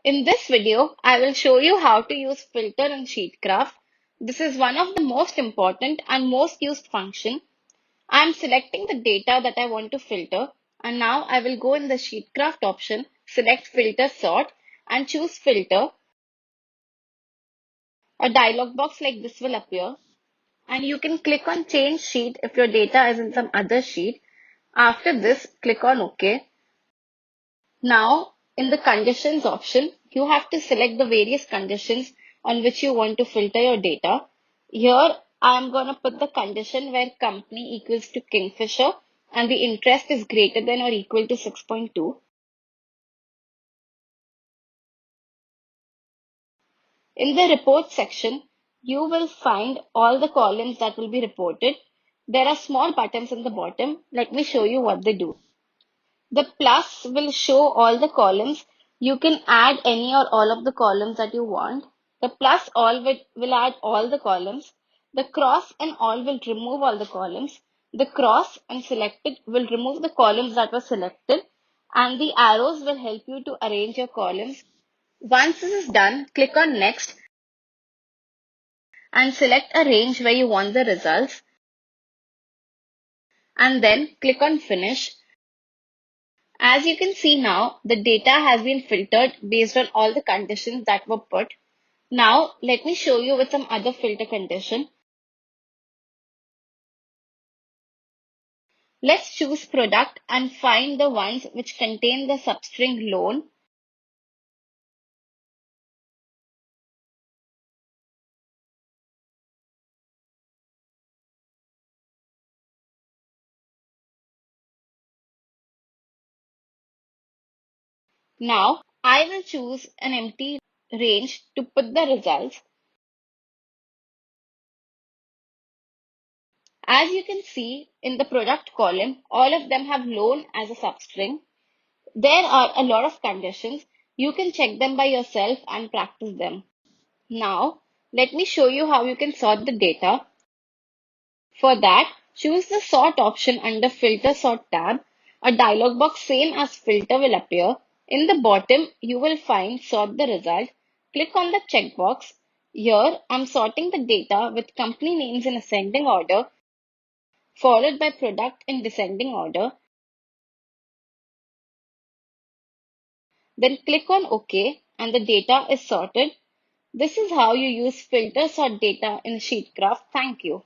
In this video, I will show you how to use filter in SheetKraft. This is one of the most important and most used function. I am selecting the data that I want to filter, and now I will go in the SheetKraft option, select filter sort and choose filter. A dialog box like this will appear, and you can click on change sheet if your data is in some other sheet. After this, click on OK. Now, in the conditions option, you have to select the various conditions on which you want to filter your data. Here, I am going to put the condition where company equals to Kingfisher and the interest is greater than or equal to 6.2. In the report section, you will find all the columns that will be reported. There are small buttons in the bottom. Let me show you what they do. The plus will show all the columns. You can add any or all of the columns that you want. The plus all will add all the columns. The cross and all will remove all the columns. The cross and selected will remove the columns that were selected. And the arrows will help you to arrange your columns. Once this is done, click on next and select a range where you want the results. And then click on finish. As you can see now, the data has been filtered based on all the conditions that were put. Now, let me show you with some other filter condition. Let's choose product and find the ones which contain the substring loan. Now, I will choose an empty range to put the results. As you can see in the product column, all of them have loan as a substring. There are a lot of conditions. You can check them by yourself and practice them. Now, let me show you how you can sort the data. For that, choose the Sort option under Filter Sort tab. A dialog box same as Filter will appear. In the bottom, you will find Sort the result. Click on the checkbox. Here, I'm sorting the data with company names in ascending order, followed by product in descending order. Then click on OK and the data is sorted. This is how you use filter sort data in SheetKraft. Thank you.